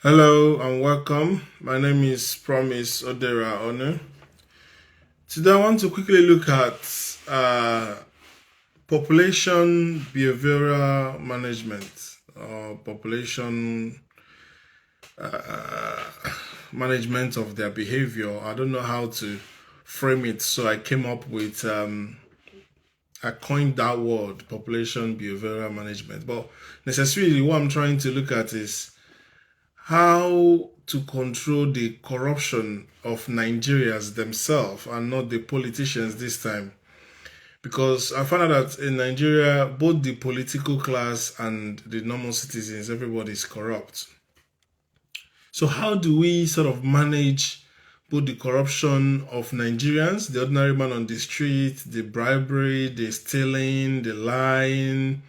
Hello and welcome. My name is Promise Odera Onu. Today I want to quickly look at population behavioral management or population uh, management of their behavior. I don't know how to frame it, so I came up with I coined that word, population behavioral management. But necessarily, what I'm trying to look at is how to control the corruption of Nigerians themselves and not the politicians this time. Because I found out that in Nigeria, both the political class and the normal citizens, everybody is corrupt. So, how do we sort of manage both the corruption of Nigerians, the ordinary man on the street, the bribery, the stealing, the lying,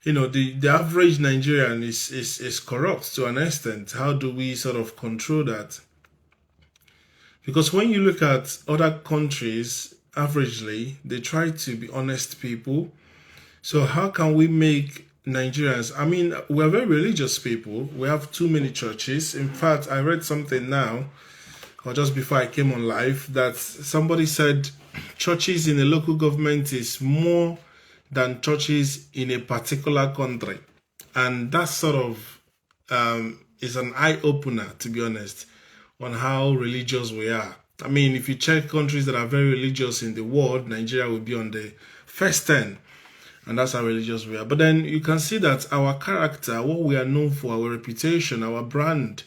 the average Nigerian is corrupt to an extent. How do we sort of control that? Because when you look at other countries, averagely, they try to be honest people. So how can we make Nigerians? I mean, we're very religious people. We have too many churches. In fact, I read something now, or just before I came on live, that somebody said churches in the local government is more than churches in a particular country. And that sort of is an eye opener, to be honest, on how religious we are. I mean, if you check countries that are very religious in the world, Nigeria will be on the first 10. And that's how religious we are. But then you can see that our character, what we are known for, our reputation, our brand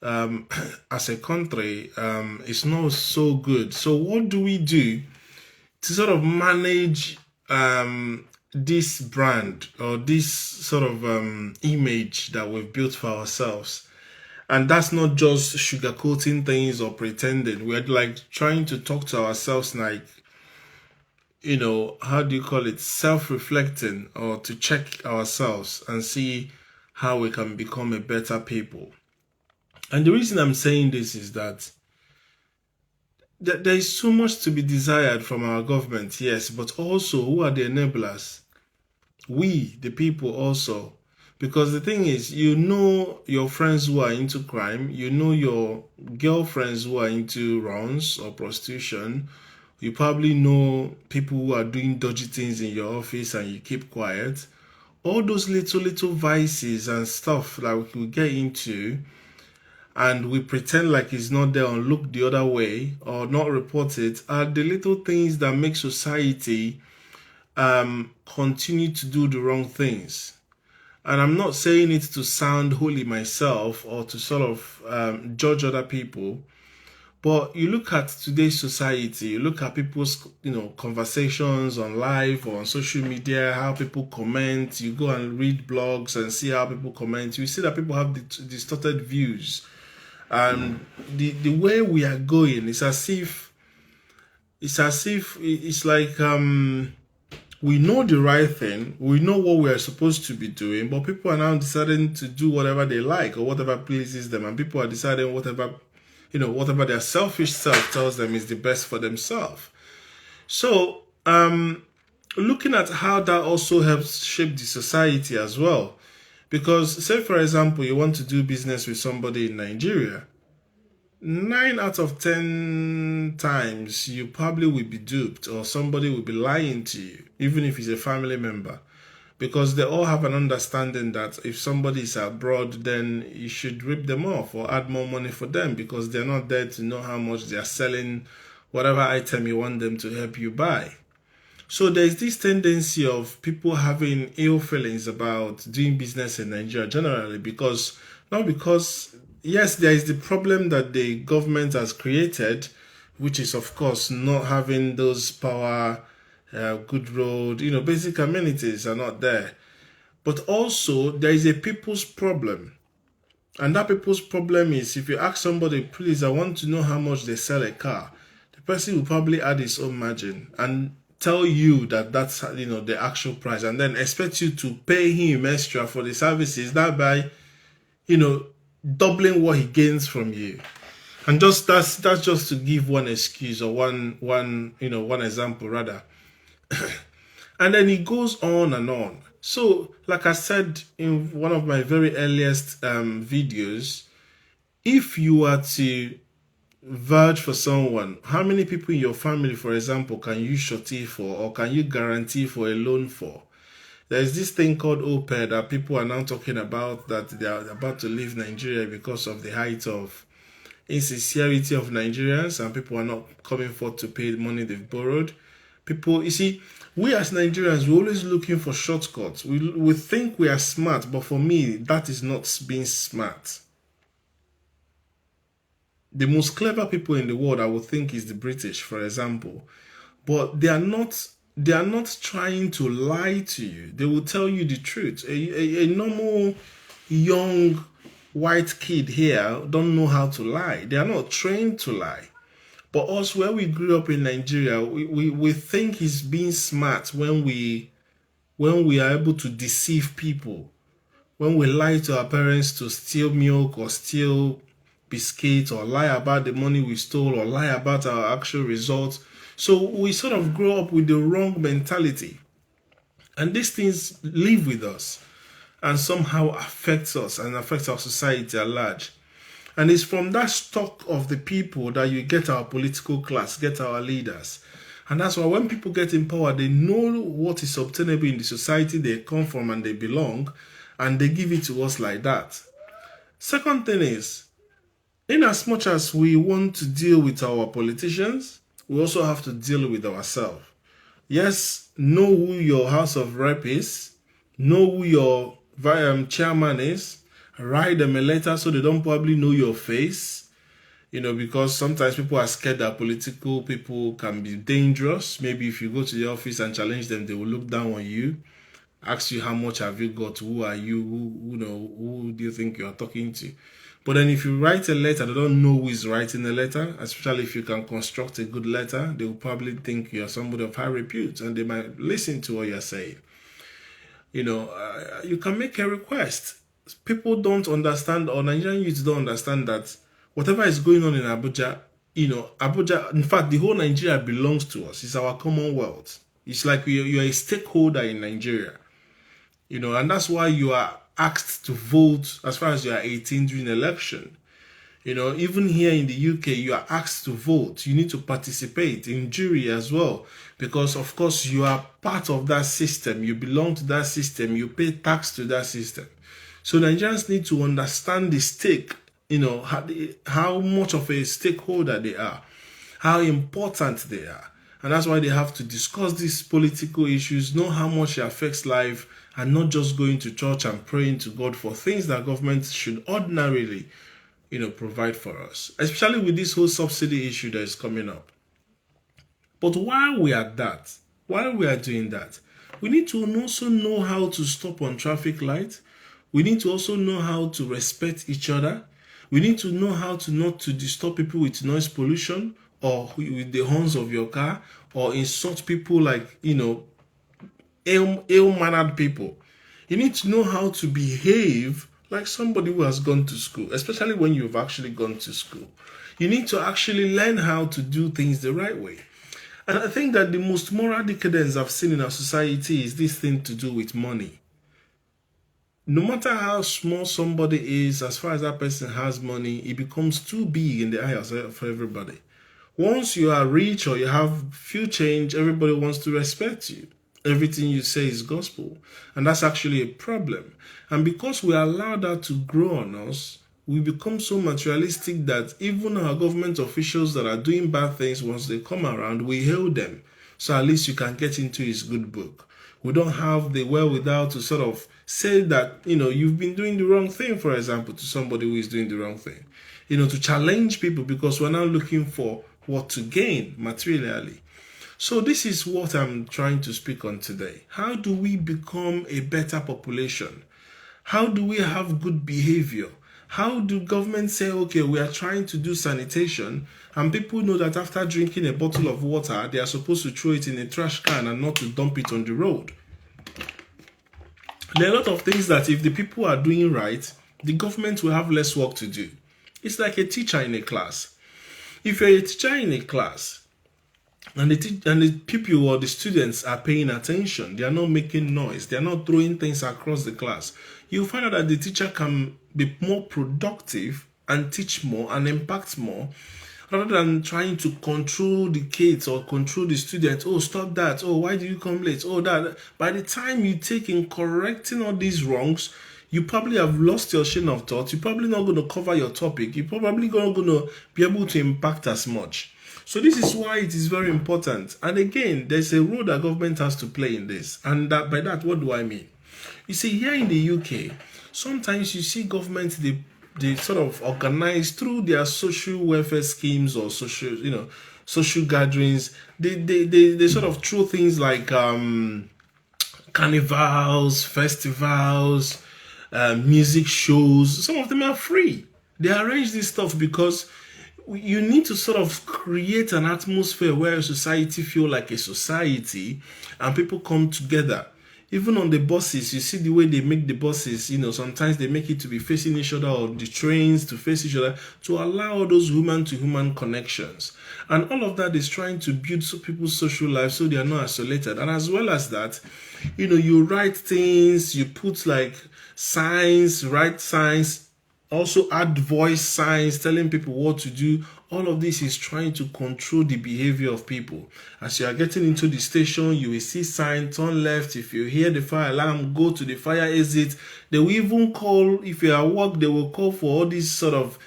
as a country is not so good. So what do we do to sort of manage this brand or this sort of image that we've built for ourselves? And that's not just sugarcoating things or pretending. We're like trying to talk to ourselves like, how do you call it? Self-reflecting, or to check ourselves and see how we can become a better people. And the reason I'm saying this is that there is so much to be desired from our government, yes, but also who are the enablers? We, the people, also. Because the thing is, your friends who are into crime, your girlfriends who are into runs or prostitution, you probably know people who are doing dodgy things in your office and you keep quiet. All those little vices and stuff that we could get into, and we pretend like it's not there and look the other way or not report it, are the little things that make society continue to do the wrong things. And I'm not saying it to sound holy myself or to sort of judge other people, but you look at today's society, you look at people's conversations on live or on social media, how people comment. You go and read blogs and see how people comment. You see that people have distorted views. And the way we are going is as if it's like we know the right thing, we know what we are supposed to be doing, but people are now deciding to do whatever they like or whatever pleases them, and people are deciding whatever their selfish self tells them is the best for themselves. So looking at how that also helps shape the society as well. Because say for example, you want to do business with somebody in Nigeria, 9 out of 10 times you probably will be duped, or somebody will be lying to you, even if it's a family member, because they all have an understanding that if somebody is abroad, then you should rip them off or add more money for them, because they're not there to know how much they're selling whatever item you want them to help you buy. So there's this tendency of people having ill feelings about doing business in Nigeria generally, because yes, there is the problem that the government has created, which is of course not having those power, good road, basic amenities are not there. But also there is a people's problem. And that people's problem is, if you ask somebody, please, I want to know how much they sell a car, the person will probably add his own margin and tell you that that's the actual price, and then expect you to pay him extra for the services, thereby doubling what he gains from you. And just that's just to give one excuse, or one example rather. And then it goes on and on. So, like I said in one of my very earliest videos, if you are to vouch for someone, how many people in your family, for example, can you surety for, or can you guarantee for a loan for? There's this thing called OPED that people are now talking about, that they are about to leave Nigeria because of the height of insincerity of Nigerians, and people are not coming forth to pay the money they've borrowed. People, you see, we as Nigerians, we're always looking for shortcuts. We think we are smart, but for me, that is not being smart. The most clever people in the world, I would think, is the British, for example. But they are not trying to lie to you. They will tell you the truth. A normal young white kid here don't know how to lie. They are not trained to lie. But us, where we grew up in Nigeria, we think it's being smart when we are able to deceive people, when we lie to our parents to steal milk or steal biscuits, or lie about the money we stole, or lie about our actual results. So we sort of grow up with the wrong mentality. And these things live with us and somehow affects us and affects our society at large. And it's from that stock of the people that you get our political class, get our leaders. And that's why when people get in power, they know what is obtainable in the society they come from and they belong, and they give it to us like that. Second thing is, in as much as we want to deal with our politicians, we also have to deal with ourselves. Yes, know who your House of Rep is, know who your chairman is, write them a letter so they don't probably know your face, because sometimes people are scared that political people can be dangerous. Maybe if you go to the office and challenge them, they will look down on you, ask you how much have you got, who are you, who do you think you are talking to. But then if you write a letter, they don't know who is writing the letter, especially if you can construct a good letter. They will probably think you're somebody of high repute, and they might listen to what you're saying. You can make a request. People don't understand, or Nigerian youths don't understand, that whatever is going on in Abuja, Abuja, in fact, the whole Nigeria belongs to us. It's our commonwealth. It's like you're a stakeholder in Nigeria. And that's why you are asked to vote as far as you are 18 during election. Even here in the UK, you are asked to vote. You need to participate in jury as well, because of course you are part of that system. You belong to that system. You pay tax to that system. So Nigerians need to understand the stake, how much of a stakeholder they are, how important they are. And that's why they have to discuss these political issues, know how much it affects life, and not just going to church and praying to God for things that government should ordinarily, provide for us, especially with this whole subsidy issue that is coming up. But while we are doing that, we need to also know how to stop on traffic lights. We need to also know how to respect each other. We need to know how to not to disturb people with noise pollution, or with the horns of your car, or insult people like, ill-mannered people. You need to know how to behave like somebody who has gone to school, especially when you've actually gone to school. You need to actually learn how to do things the right way. And I think that the most moral decadence I've seen in our society is this thing to do with money. No matter how small somebody is, as far as that person has money, it becomes too big in the eyes of everybody. Once you are rich or you have few change, everybody wants to respect you. Everything you say is gospel. And that's actually a problem. And because we allow that to grow on us, we become so materialistic that even our government officials that are doing bad things, once they come around, we hail them. So at least you can get into his good book. We don't have the wherewithal to sort of say that, you've been doing the wrong thing, for example, to somebody who is doing the wrong thing. To challenge people, because we're now looking for what to gain materially. So this is what I'm trying to speak on today. How do we become a better population? How do we have good behavior? How do governments say, okay, we are trying to do sanitation, and people know that after drinking a bottle of water, they are supposed to throw it in a trash can and not to dump it on the road? There are a lot of things that if the people are doing right, the government will have less work to do. It's like a teacher in a class. If you're a teacher in a class, and and the people or the students are paying attention. They are not making noise. They are not throwing things across the class. You find out that the teacher can be more productive and teach more and impact more, rather than trying to control the kids or control the students. Oh, stop that. Oh, why do you come late? Oh, that. By the time you take in correcting all these wrongs, you probably have lost your chain of thought. You're probably not going to cover your topic. You're probably not going to be able to impact as much. So this is why it is very important. And again, there's a role that government has to play in this. And by that, what do I mean? You see, here in the UK, sometimes you see government, they sort of organize through their social welfare schemes or social gatherings. They sort of throw things like carnivals, festivals, music shows. Some of them are free. They arrange this stuff because you need to sort of create an atmosphere where society feel like a society and people come together. Even on the buses, you see the way they make the buses, sometimes they make it to be facing each other, or the trains to face each other, to allow those human to human connections. And all of that is trying to build people's social lives so they are not isolated. And as well as that, you write things, you put like signs, write signs, also add voice signs telling people what to do. All of this is trying to control the behavior of people. As you are getting into the station, you will see signs, turn left. If you hear the fire alarm, go to the fire exit. They will even call, if you are at work, they will call for all these sort of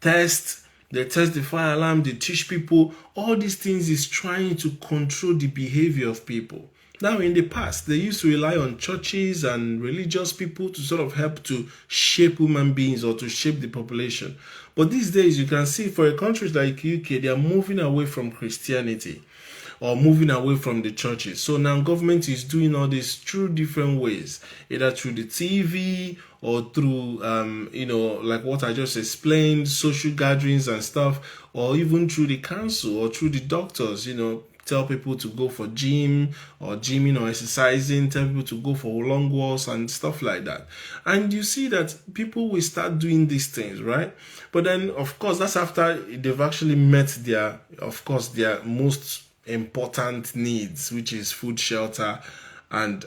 tests. They test the fire alarm, they teach people. All these things is trying to control the behavior of people. Now, in the past, they used to rely on churches and religious people to sort of help to shape human beings or to shape the population. But these days, you can see for a country like UK, they are moving away from Christianity or moving away from the churches. So now government is doing all this through different ways, either through the TV or through, like what I just explained, social gatherings and stuff, or even through the council or through the doctors, tell people to go for gym or gymming or exercising, tell people to go for long walks and stuff like that. And you see that people will start doing these things, right? But then, of course, that's after they've actually met their most important needs, which is food, shelter, and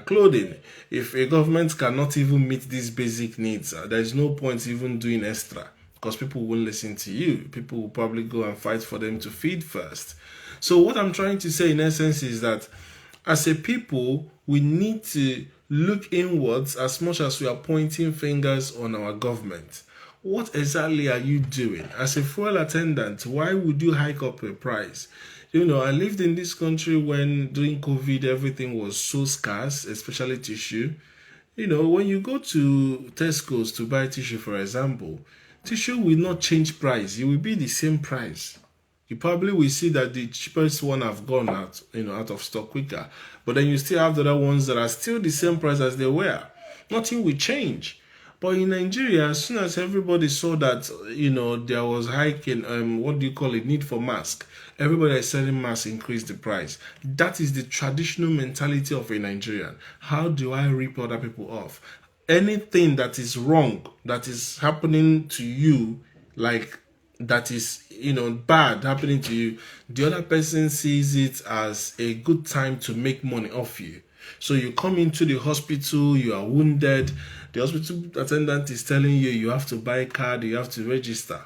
clothing. If a government cannot even meet these basic needs, there is no point even doing extra, because people won't listen to you. People will probably go and fight for them to feed first. So what I'm trying to say in essence is that as a people, we need to look inwards as much as we are pointing fingers on our government. What exactly are you doing? As a fuel attendant, why would you hike up a price? I lived in this country when during COVID, everything was so scarce, especially tissue. When you go to Tesco's to buy tissue, for example, tissue will not change price. It will be the same price. You probably will see that the cheapest one have gone out, out of stock quicker. But then you still have the other ones that are still the same price as they were. Nothing will change. But in Nigeria, as soon as everybody saw that, there was hiking, need for mask, everybody is selling masks increased the price. That is the traditional mentality of a Nigerian. How do I rip other people off? Anything that is wrong, that is happening to you, like that is bad happening to you, the other person sees it as a good time to make money off you. So you come into the hospital, you are wounded, the hospital attendant is telling you you have to buy a card, you have to register.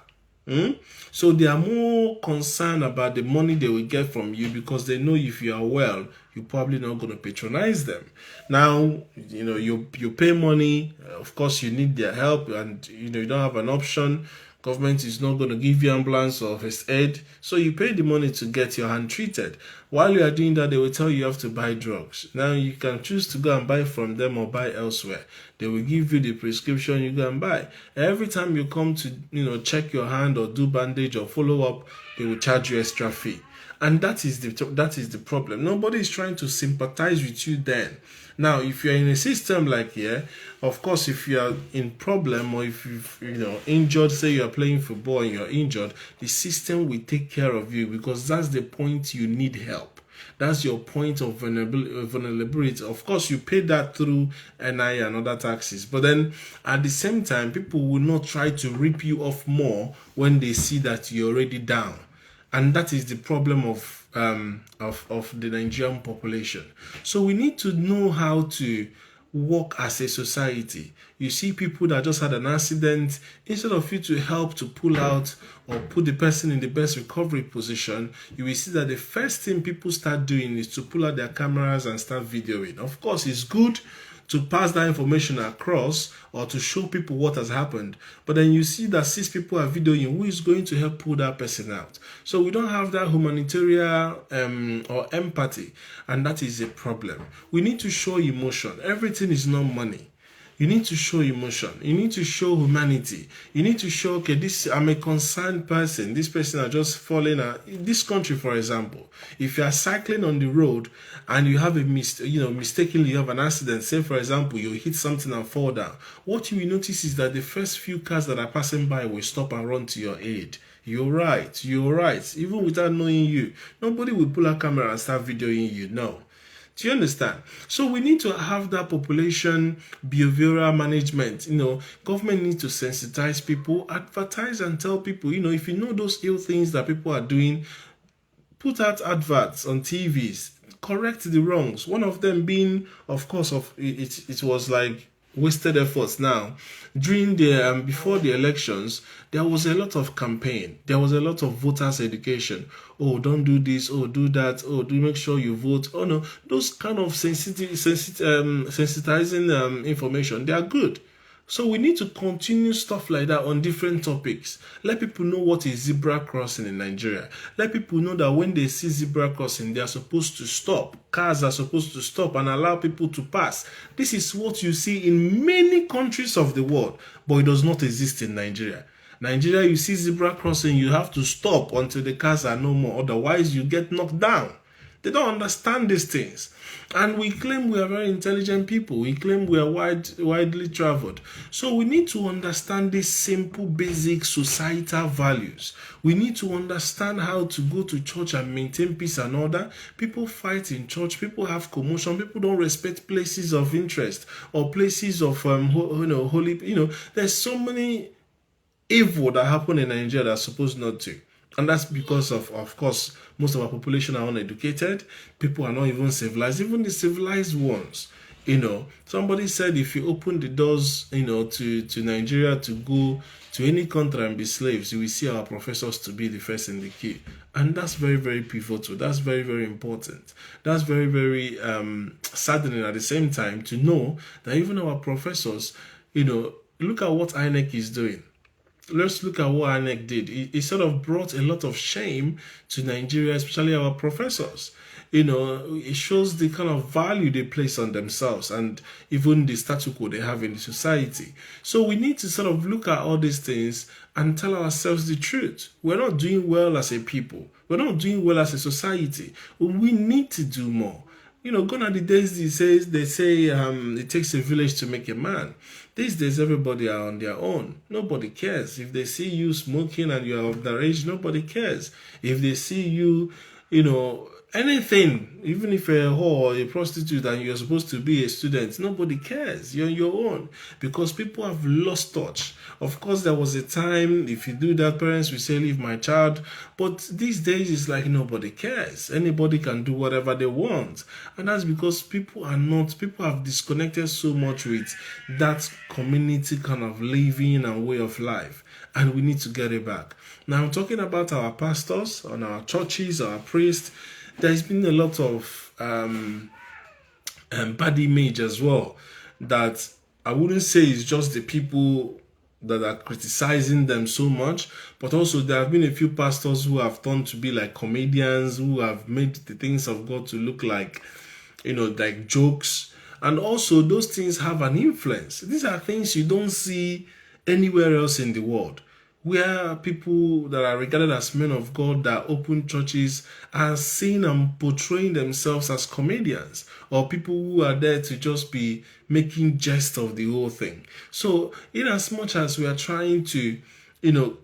So they are more concerned about the money they will get from you, because they know if you are well, you're probably not going to patronize them. Now, you pay money, of course you need their help, and you don't have an option. Government is not going to give you ambulance or first aid, so you pay the money to get your hand treated. While you are doing that, they will tell you have to buy drugs. Now you can choose to go and buy from them or buy elsewhere. They will give you the prescription, you go and buy. Every time you come to check your hand or do bandage or follow up, they will charge you extra fee. And that is the problem. Nobody is trying to sympathize with you then. Now, if you're in a system like here, of course, if you are in problem or if you've injured, say you are playing football and you're injured, the system will take care of you, because that's the point you need help. That's your point of vulnerability. Of course, you pay that through NI and other taxes. But then at the same time, people will not try to rip you off more when they see that you're already down. And that is the problem of of the Nigerian population. So we need to know how to work as a society. You see people that just had an accident, instead of you to help to pull out or put the person in the best recovery position, you will see that the first thing people start doing is to pull out their cameras and start videoing. Of course, it's good to pass that information across or to show people what has happened. But then you see that 6 people are videoing, who is going to help pull that person out? So we don't have that humanitarian or empathy, and that is a problem. We need to show emotion. Everything is not money. You need to show emotion. You need to show humanity. You need to show, okay, I'm a concerned person. This person are just falling out. In this country, for example, if you are cycling on the road and you have mistakenly you have an accident, say for example, you hit something and fall down, what you will notice is that the first few cars that are passing by will stop and run to your aid. You're right. Even without knowing you, nobody will pull a camera and start videoing you. No. Do you understand? So we need to have that population behavioral management. Government needs to sensitize people, advertise and tell people, if you know those ill things that people are doing, put out adverts on TVs, correct the wrongs. One of them being, of course, it was like wasted efforts now. During the before the elections, there was a lot of campaign. There was a lot of voters education. Oh, don't do this. Oh, do that. Oh, do make sure you vote. Oh no, those kind of sensitizing information, they are good. So we need to continue stuff like that on different topics. Let people know what is zebra crossing in Nigeria. Let people know that when they see zebra crossing, they are supposed to stop. Cars are supposed to stop and allow people to pass. This is what you see in many countries of the world, but it does not exist in Nigeria. Nigeria, you see zebra crossing, you have to stop until the cars are no more. Otherwise, you get knocked down. They don't understand these things. And we claim we are very intelligent people. We claim we are widely traveled. So we need to understand these simple, basic societal values. We need to understand how to go to church and maintain peace and order. People fight in church. People have commotion. People don't respect places of interest or places of holy. There's so many evil that happen in Nigeria that's supposed not to. And that's because of course, most of our population are uneducated. People are not even civilized. Even the civilized ones, somebody said if you open the doors, to Nigeria to go to any country and be slaves, you will see our professors to be the first in the queue. And that's very, very pivotal. That's very, very important. That's very, very saddening at the same time to know that even our professors, look at what INEC is doing. Let's look at what INEC did. It sort of brought a lot of shame to Nigeria, especially our professors. It shows the kind of value they place on themselves and even the status quo they have in the society. So we need to sort of look at all these things and tell ourselves the truth. We're not doing well as a people. We're not doing well as a society. We need to do more. Gone are the days they say it takes a village to make a man. These days, everybody are on their own. Nobody cares. If they see you smoking and you are of their age, nobody cares. If they see you, anything, even if you're a whore or a prostitute and you're supposed to be a student, nobody cares. You're on your own because people have lost touch. Of course, there was a time, if you do that, parents will say, leave my child. But these days, it's like nobody cares. Anybody can do whatever they want. And that's because people have disconnected so much with that community kind of living and way of life. And we need to get it back. Now, I'm talking about our pastors, on our churches, our priests. There's been a lot of bad image as well that I wouldn't say it's just the people that are criticizing them so much, but also there have been a few pastors who have turned to be like comedians, who have made the things of God to look like, like jokes. And also those things have an influence. These are things you don't see anywhere else in the world, where people that are regarded as men of God that open churches are seen and portraying themselves as comedians or people who are there to just be making jest of the whole thing. So in as much as we are trying to,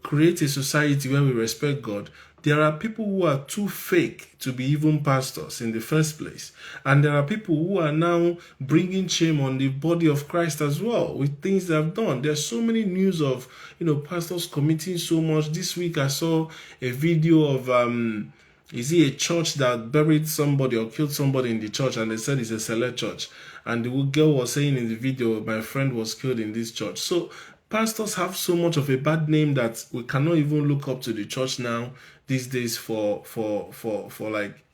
create a society where we respect God, there are people who are too fake to be even pastors in the first place. And there are people who are now bringing shame on the body of Christ as well with things they have done. There's so many news of, pastors committing so much. This week I saw a video of Is it a church that buried somebody or killed somebody in the church and they said it's a select church? And the girl was saying in the video, my friend was killed in this church. So pastors have so much of a bad name that we cannot even look up to the church now these days for like,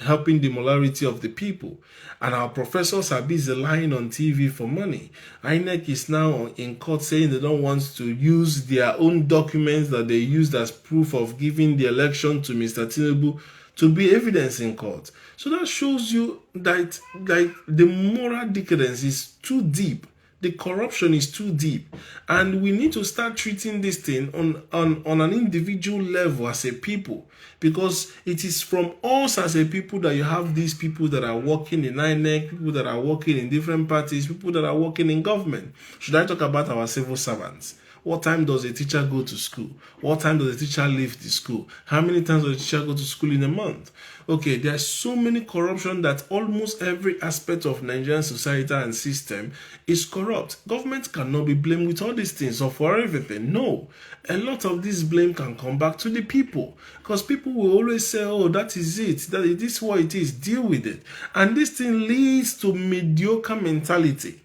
helping the morality of the people. And our professors are busy lying on TV for money. INEC is now in court saying they don't want to use their own documents that they used as proof of giving the election to Mr. Tinubu to be evidence in court. So that shows you that like the moral decadence is too deep. The corruption is too deep, and we need to start treating this thing on an individual level as a people, because it is from us as a people that you have these people that are working in INEC, people that are working in different parties, people that are working in government. Should I talk about our civil servants? What time does a teacher go to school? What time does a teacher leave the school? How many times does a teacher go to school in a month? Okay, there's so many corruption that almost every aspect of Nigerian society and system is corrupt. Government cannot be blamed with all these things or for everything. No. A lot of this blame can come back to the people, because people will always say, oh, that is it. That it is what it is. Deal with it. And this thing leads to mediocre mentality.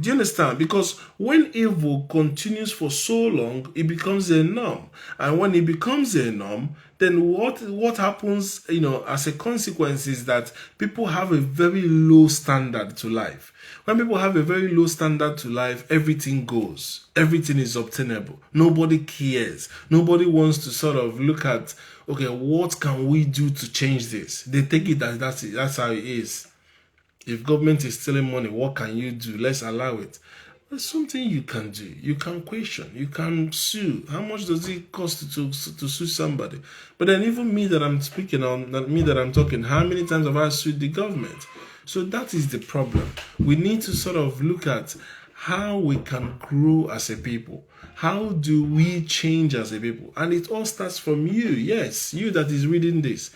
Do you understand? Because when evil continues for so long, it becomes a norm. And when it becomes a norm, then what happens, as a consequence is that people have a very low standard to life. When people have a very low standard to life, everything goes. Everything is obtainable. Nobody cares. Nobody wants to sort of look at, okay, what can we do to change this? They take it as that's how it is. If government is stealing money, what can you do? Let's allow it. There's something you can do. You can question. You can sue. How much does it cost to sue somebody? But then even me that I'm speaking on, not me that I'm talking, how many times have I sued the government? So that is the problem. We need to sort of look at how we can grow as a people. How do we change as a people? And it all starts from you. Yes, you that is reading this.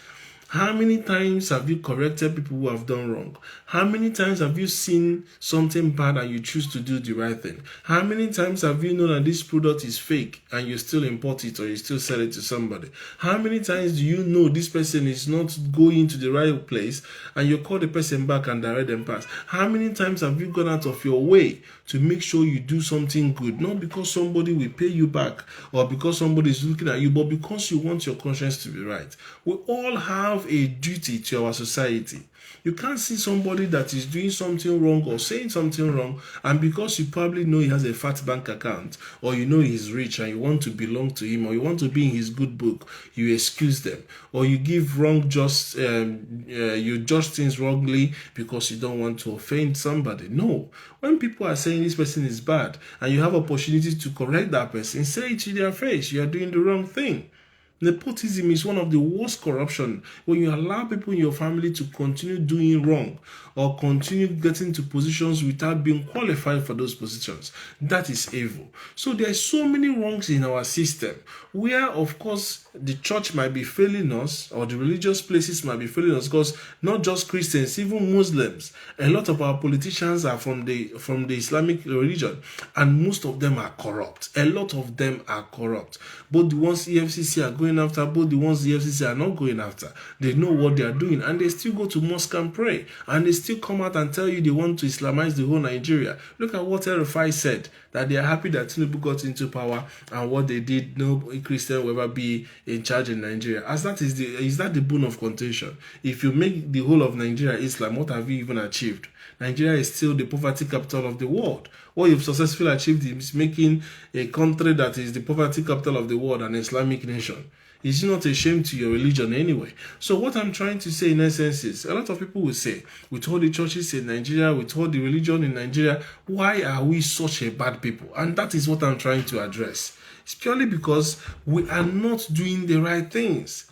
How many times have you corrected people who have done wrong? How many times have you seen something bad and you choose to do the right thing? How many times have you known that this product is fake and you still import it or you still sell it to somebody? How many times do you know this person is not going to the right place and you call the person back and direct them past? How many times have you gone out of your way to make sure you do something good? Not because somebody will pay you back or because somebody is looking at you, but because you want your conscience to be right. We all have a duty to our society. You can't see somebody that is doing something wrong or saying something wrong, and because you probably know he has a fat bank account, or you know he's rich and you want to belong to him, or you want to be in his good book, you excuse them, or you give wrong you judge things wrongly because you don't want to offend somebody. No. When people are saying this person is bad and you have opportunity to correct that person, say it to their face. You are doing the wrong thing. Nepotism is one of the worst corruption. When you allow people in your family to continue doing wrong or continue getting to positions without being qualified for those positions, that is evil. So there are so many wrongs in our system where, of course, the church might be failing us or the religious places might be failing us, because not just Christians, even Muslims, a lot of our politicians are from the Islamic religion, and most of them are corrupt. A lot of them are corrupt. Both the ones EFCC are going after, both the ones the EFCC are not going after. They know what they are doing, and they still go to mosque and pray, and they still come out and tell you they want to Islamize the whole Nigeria. Look at what El-Rufai said, that they are happy that Tinubu got into power, and what they did, no Christian will ever be in charge in Nigeria. As that is that the bone of contention? If you make the whole of Nigeria Islam, what have you even achieved? Nigeria is still the poverty capital of the world. What you've successfully achieved is making a country that is the poverty capital of the world an Islamic nation. Is not a shame to your religion anyway? So what I'm trying to say in essence is, a lot of people will say, with all the churches in Nigeria, with all the religion in Nigeria, why are we such a bad people? And that is what I'm trying to address. It's purely because we are not doing the right things.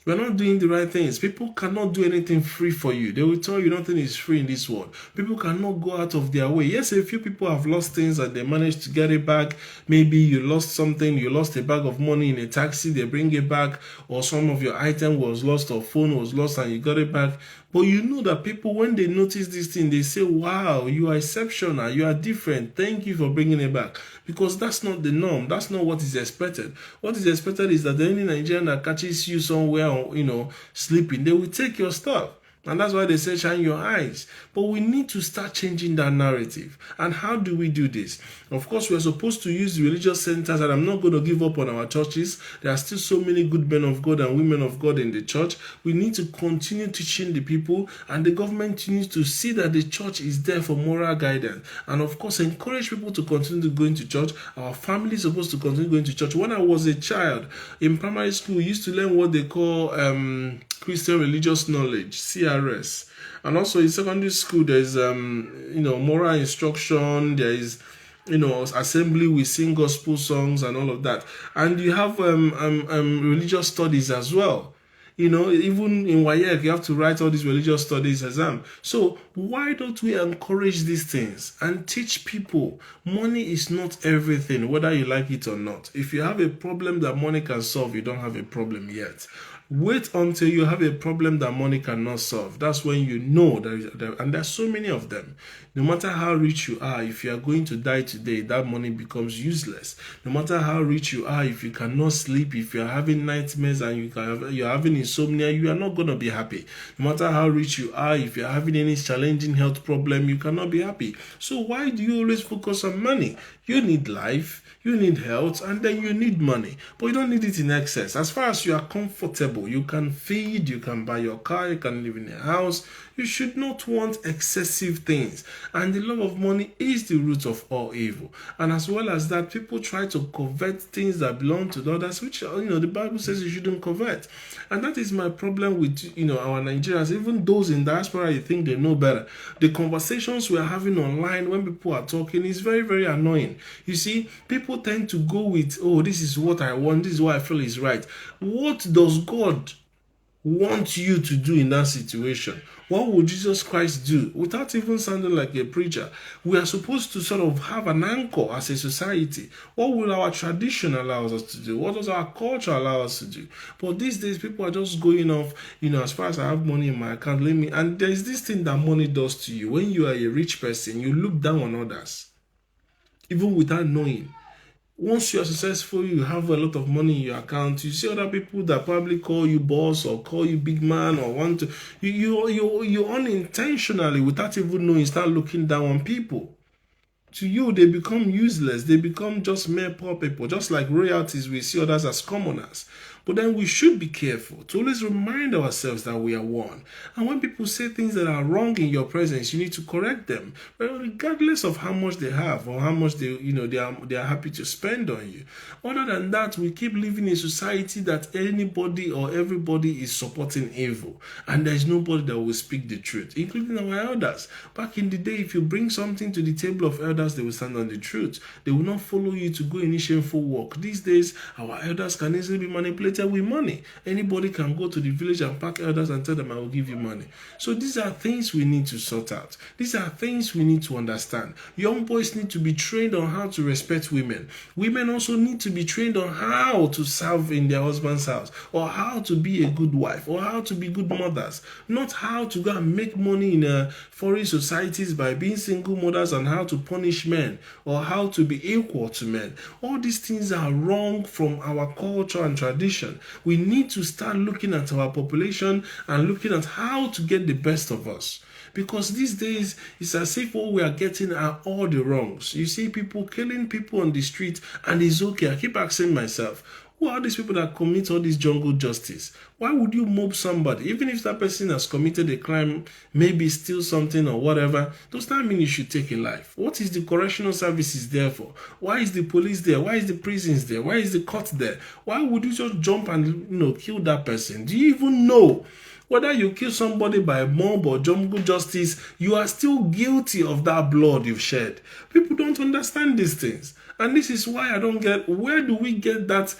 We're not doing the right things. People cannot do anything free for you. They will tell you nothing is free in this world. People cannot go out of their way. Yes, a few people have lost things and they managed to get it back. Maybe you lost something, you lost a bag of money in a taxi, they bring it back, or some of your item was lost or phone was lost and you got it back. But you know that people, when they notice this thing, they say, wow, you are exceptional, you are different. Thank you for bringing it back. Because that's not the norm. That's not what is expected. What is expected is that any Nigerian that catches you somewhere, sleeping, they will take your stuff. And that's why they say shine your eyes. But we need to start changing that narrative. And how do we do this? Of course, we're supposed to use religious centers, and I'm not going to give up on our churches. There are still so many good men of God and women of God in the church. We need to continue teaching the people, and the government needs to see that the church is there for moral guidance. And of course, encourage people to continue to go into church. Our family is supposed to continue going to church. When I was a child in primary school, we used to learn what they call Christian religious knowledge, CRS. And also in secondary school, there's moral instruction, there is assembly, we sing gospel songs and all of that. And you have religious studies as well. Even in WAEC, you have to write all these religious studies exam. So why don't we encourage these things and teach people money is not everything, whether you like it or not. If you have a problem that money can solve, you don't have a problem yet. Wait until you have a problem that money cannot solve. That's when you know that, and there's so many of them. No matter how rich you are, if you are going to die today, that money becomes useless. No matter how rich you are, if you cannot sleep, if you are having nightmares and you're having insomnia, you are not going to be happy. No matter how rich you are, if you're having any challenging health problem, you cannot be happy. So why do you always focus on money? You need life, you need health, and then you need money. But you don't need it in excess. As far as you are comfortable, you can feed, you can buy your car, you can live in a house. You should not want excessive things. And the love of money is the root of all evil. And as well as that, people try to covet things that belong to others, which, the Bible says you shouldn't covet. And that is my problem with, our Nigerians. Even those in diaspora, you think they know better. The conversations we are having online when people are talking is very, very annoying. You see, people tend to go with, this is what I want, this is what I feel is right. What does God want you to do in that situation? What would Jesus Christ do? Without even sounding like a preacher, we are supposed to sort of have an anchor as a society. What will our tradition allow us to do? What does our culture allow us to do? But these days, people are just going off, as far as I have money in my account, and there's this thing that money does to you. When you are a rich person, you look down on others, even without knowing. Once you are successful, you have a lot of money in your account, you see other people that probably call you boss or call you big man or want to, you unintentionally, without even knowing, start looking down on people. To you, they become useless. They become just mere poor people. Just like royalties, we see others as commoners. But then we should be careful to always remind ourselves that we are one. And when people say things that are wrong in your presence, you need to correct them, regardless of how much they have or how much they are happy to spend on you. Other than that, we keep living in a society that anybody or everybody is supporting evil, and there is nobody that will speak the truth, including our elders. Back in the day, if you bring something to the table of elders, they will stand on the truth. They will not follow you to go in shameful work. These days, our elders can easily be manipulated with money. Anybody can go to the village and pack elders and tell them, I will give you money. So these are things we need to sort out. These are things we need to understand. Young boys need to be trained on how to respect women. Women also need to be trained on how to serve in their husband's house, or how to be a good wife, or how to be good mothers. Not how to go and make money in foreign societies by being single mothers, and how to punish men, or how to be equal to men. All these things are wrong from our culture and tradition. We need to start looking at our population and looking at how to get the best of us. Because these days, it's as if what we are getting are all the wrongs. You see people killing people on the street, and it's okay. I keep asking myself, who are these people that commit all this jungle justice? Why would you mob somebody? Even if that person has committed a crime, maybe steal something or whatever, does that mean you should take a life? What is the correctional services there for? Why is the police there? Why is the prisons there? Why is the court there? Why would you just jump and kill that person? Do you even know? Whether you kill somebody by mob or jungle justice, you are still guilty of that blood you've shed. People don't understand these things. And this is why I don't get, where do we get that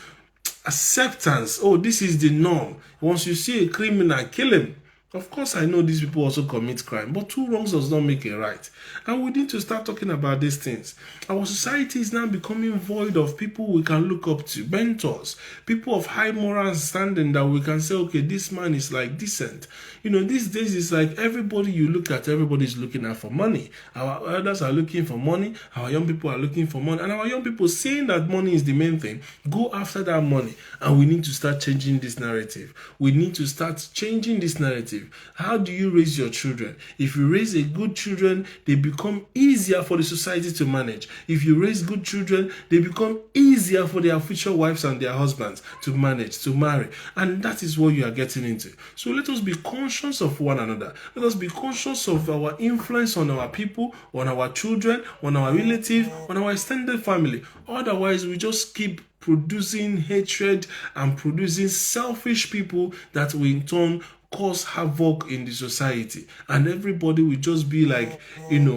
acceptance? Oh, this is the norm. Once you see a criminal, kill him. Of course, I know these people also commit crime, but two wrongs does not make a right. And we need to start talking about these things. Our society is now becoming void of people we can look up to, mentors, people of high moral standing that we can say, okay, this man is like decent. These days it's like everybody you look at, everybody is looking out for money. Our elders are looking for money, our young people are looking for money, and our young people saying that money is the main thing, go after that money. And we need to start changing this narrative. We need to start changing this narrative. How do you raise your children? If you raise a good children, they become easier for the society to manage. If you raise good children, they become easier for their future wives and their husbands to manage, to marry. And that is what you are getting into. So let us be conscious of one another. Let us be conscious of our influence on our people, on our children, on our relatives, on our extended family. Otherwise, we just keep producing hatred and producing selfish people that will in turn cause havoc in the society, and everybody will just be like,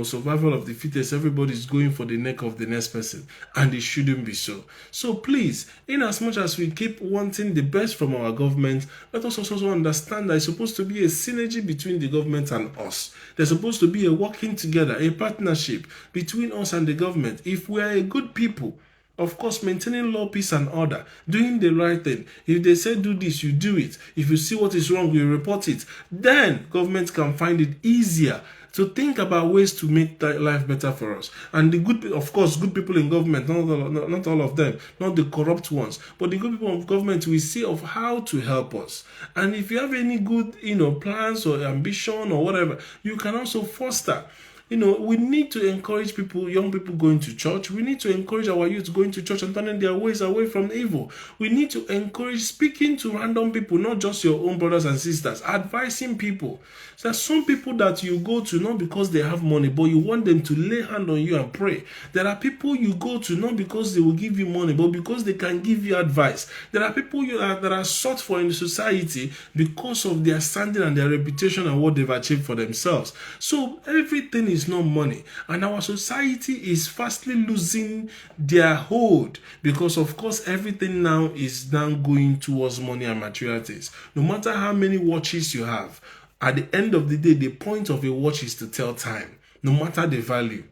survival of the fittest. Everybody's going for the neck of the next person, and it shouldn't be so. So please, in as much as we keep wanting the best from our government, let us also understand that it's supposed to be a synergy between the government and us. There's supposed to be a working together, a partnership between us and the government. If we are a good people, of course, maintaining law, peace, and order, doing the right thing. If they say do this, you do it. If you see what is wrong, you report it. Then government can find it easier to think about ways to make life better for us. And the good, of course, good people in government, not all of them, not the corrupt ones, but the good people of government will see of how to help us. And if you have any good, plans or ambition or whatever, you can also foster. We need to encourage people, young people going to church. We need to encourage our youth going to church and turning their ways away from evil. We need to encourage speaking to random people, not just your own brothers and sisters, advising people. So there's some people that you go to not because they have money, but you want them to lay hand on you and pray. There are people you go to not because they will give you money, but because they can give you advice. There are people that are sought for in the society because of their standing and their reputation and what they've achieved for themselves. So everything is not money, and our society is fastly losing their hold because, of course, everything now is going towards money and material things. No matter how many watches you have, at the end of the day, the point of a watch is to tell time, no matter the value.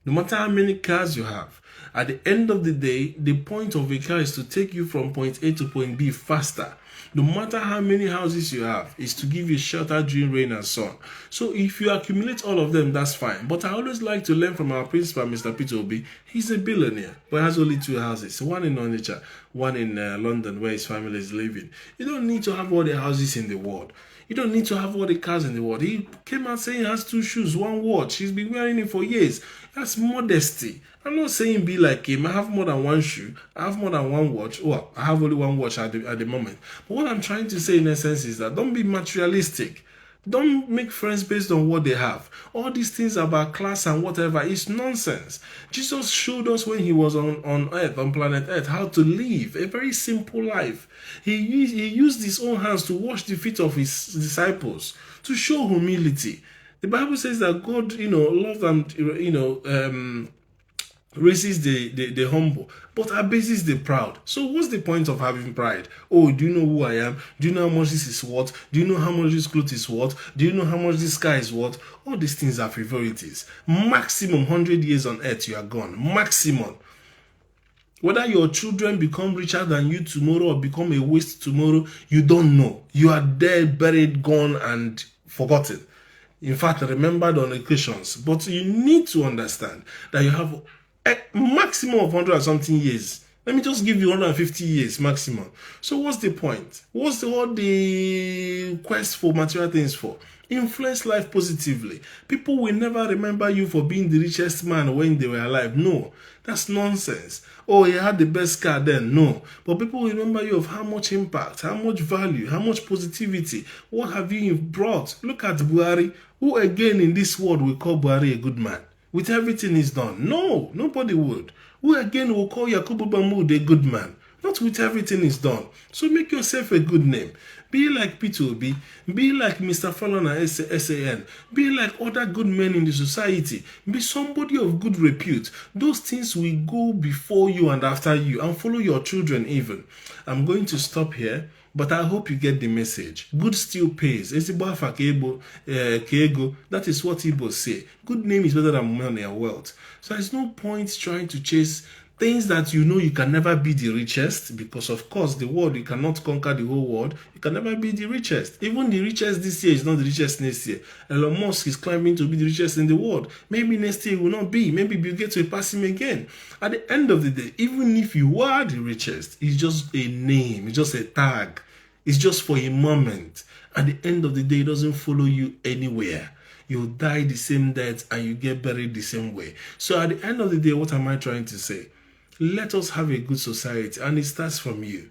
No matter how many cars you have, at the end of the day, the point of a car is to take you from point A to point B faster. No matter how many houses you have, is to give you shelter during rain and sun. So if you accumulate all of them, that's fine. But I always like to learn from our principal, Mr. Peter Obi. He's a billionaire, but has only 2 houses. One in Onitsha, one in London, where his family is living. You don't need to have all the houses in the world. You don't need to have all the cars in the world. He came out saying he has 2 shoes, 1 watch. He's been wearing it for years. That's modesty. I'm not saying be like him. I have more than 1 shoe. I have more than 1 watch. Well, I have only 1 watch at the moment. But what I'm trying to say in essence is that don't be materialistic. Don't make friends based on what they have. All these things about class and whatever is nonsense. Jesus showed us when he was on earth, on planet earth, how to live a very simple life. He used his own hands to wash the feet of his disciples, to show humility. The Bible says that God, loves and, raises the humble, but abases the proud. So what's the point of having pride? Oh, do you know who I am? Do you know how much this is worth? Do you know how much this cloth is worth? Do you know how much this car is worth? All these things are frivolities. Maximum 100 years on earth, you are gone. Maximum. Whether your children become richer than you tomorrow or become a waste tomorrow, you don't know. You are dead, buried, gone, and forgotten. In fact, remembered on occasions. But you need to understand that you have a maximum of 100 and something years. Let me just give you 150 years maximum. So what's the point? What's all the quest for material things for? Influence life positively. People will never remember you for being the richest man when they were alive. No, that's nonsense. Oh, he had the best car then. No. But people will remember you of how much impact, how much value, how much positivity. What have you brought? Look at Buhari. Who again in this world will call Buhari a good man? With everything he's done. No, nobody would. Who again will call Yakubu Mahmood a good man? Not with everything he's done. So make yourself a good name. Be like Peter Obi. Be like Mr. Falana SAN. Be like other good men in the society. Be somebody of good repute. Those things will go before you and after you and follow your children even. I'm going to stop here. But I hope you get the message. Good still pays. Ezigbo afa ka ego. That is what Igbo say. Good name is better than money and wealth. So there's no point trying to chase things that you know you can never be the richest, because of course the world, you cannot conquer the whole world. You can never be the richest. Even the richest this year is not the richest next year. Elon Musk is climbing to be the richest in the world. Maybe next year will not be. Maybe Bill Gates will pass him again. At the end of the day, even if you are the richest, it's just a name. It's just a tag. It's just for a moment. At the end of the day, it doesn't follow you anywhere. You die the same death and you get buried the same way. So at the end of the day, what am I trying to say? Let us have a good society, and it starts from you.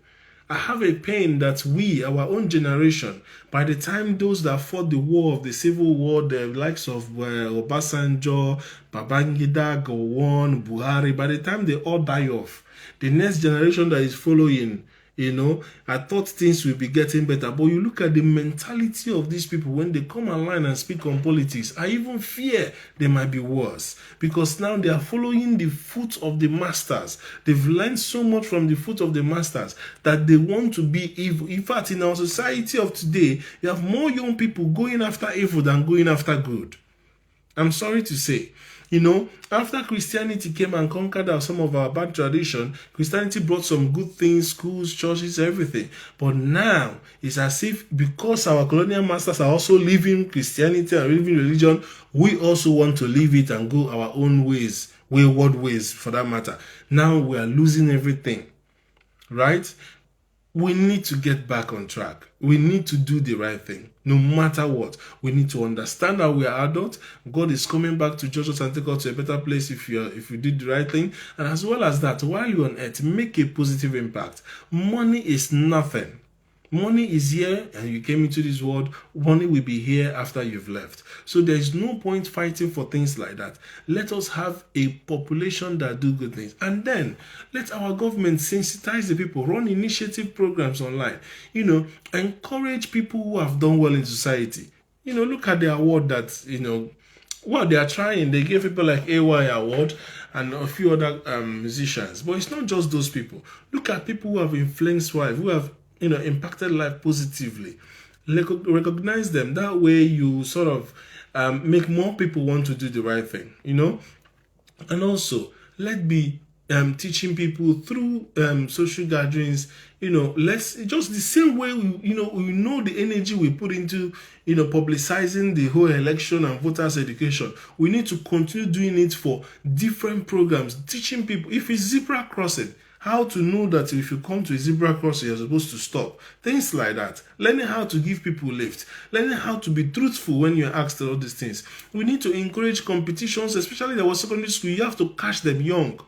I have a pain that we, our own generation, by the time those that fought the war of the Civil War, the likes of Obasanjo, Babangida, Gowon, Buhari, by the time they all die off, the next generation that is following, I thought things will be getting better. But you look at the mentality of these people when they come online and speak on politics, I even fear they might be worse. Because now they are following the foot of the masters. They've learned so much from the foot of the masters that they want to be evil. In fact, in our society of today, you have more young people going after evil than going after good. I'm sorry to say. After Christianity came and conquered some of our bad tradition, Christianity brought some good things, schools, churches, everything. But now, it's as if because our colonial masters are also living Christianity and living religion, we also want to leave it and go our own ways, wayward ways for that matter. Now we are losing everything, right? We need to get back on track. We need to do the right thing, no matter what. We need to understand that we are adults. God is coming back to judge us and take us to a better place if you did the right thing. And as well as that, while you're on earth, make a positive impact. Money is nothing. Money is here and you came into this world. Money will be here after you've left. So there's no point fighting for things like that. Let us have a population that do good things. And then let our government sensitize the people, run initiative programs online, encourage people who have done well in society. Look at the award that, they are trying. They give people like AY Award and a few other musicians. But it's not just those people. Look at people who have influenced life, who have impacted life positively. Recognize them. That way you sort of make more people want to do the right thing, And also, let's be teaching people through social gatherings, let's just the same way we know the energy we put into publicizing the whole election and voters education. We need to continue doing it for different programs, teaching people. If it's zebra crossing, how to know that if you come to a zebra crossing, you're supposed to stop. Things like that. Learning how to give people lift. Learning how to be truthful when you're asked all these things. We need to encourage competitions, especially in our secondary school. You have to catch them young.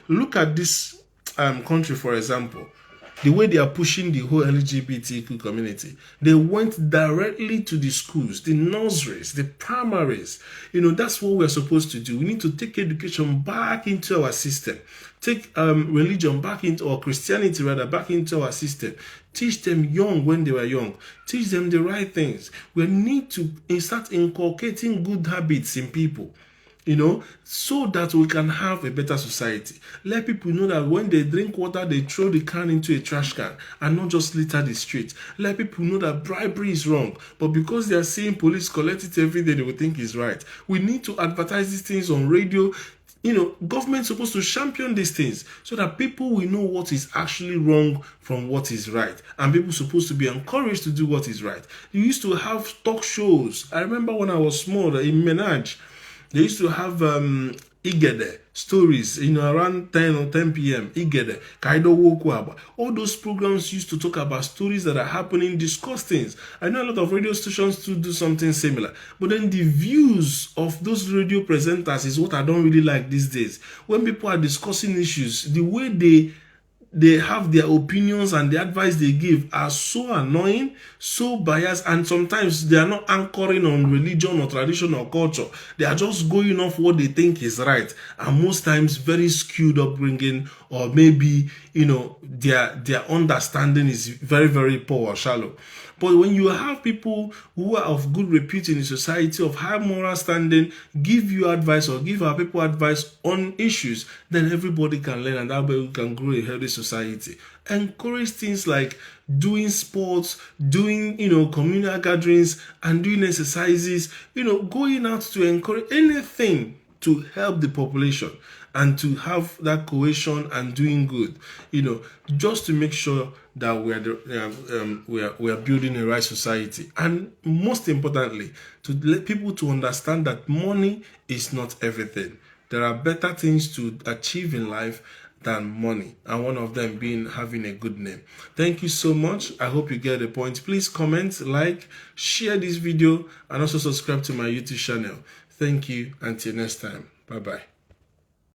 Look at this country, for example. The way they are pushing the whole LGBTQ community. They went directly to the schools, the nurseries, the primaries. That's what we're supposed to do. We need to take education back into our system. Take religion back into, or Christianity rather, back into our system. Teach them young when they were young. Teach them the right things. We need to start inculcating good habits in people. So that we can have a better society. Let people know that when they drink water, they throw the can into a trash can and not just litter the street. Let people know that bribery is wrong, but because they are seeing police collect it every day, they will think it's right. We need to advertise these things on radio. Government's supposed to champion these things so that people will know what is actually wrong from what is right. And people are supposed to be encouraged to do what is right. You used to have talk shows. I remember when I was small in Menage, they used to have Igede stories, around 10 or 10 p.m. Igede, Kaido Wokwaba. All those programs used to talk about stories that are happening, discuss things. I know a lot of radio stations to do something similar. But then the views of those radio presenters is what I don't really like these days. When people are discussing issues, the way they have their opinions and the advice they give are so annoying, so biased, and sometimes they are not anchoring on religion or tradition or culture. They are just going off what they think is right, and most times very skewed upbringing, or maybe their understanding is very, very poor or shallow. But when you have people who are of good repute in the society, of high moral standing, give you advice or give our people advice on issues, then everybody can learn, and that way we can grow a healthy society. Encourage things like doing sports, doing, communal gatherings, and doing exercises, going out to encourage anything to help the population and to have that cohesion and doing good, just to make sure that we are building a right society. And most importantly, to let people to understand that money is not everything. There are better things to achieve in life than money, and one of them being having a good name. Thank you so much. I hope you get the point. Please comment, like, share this video, and also subscribe to my YouTube channel. Thank you. Until next time. Bye bye.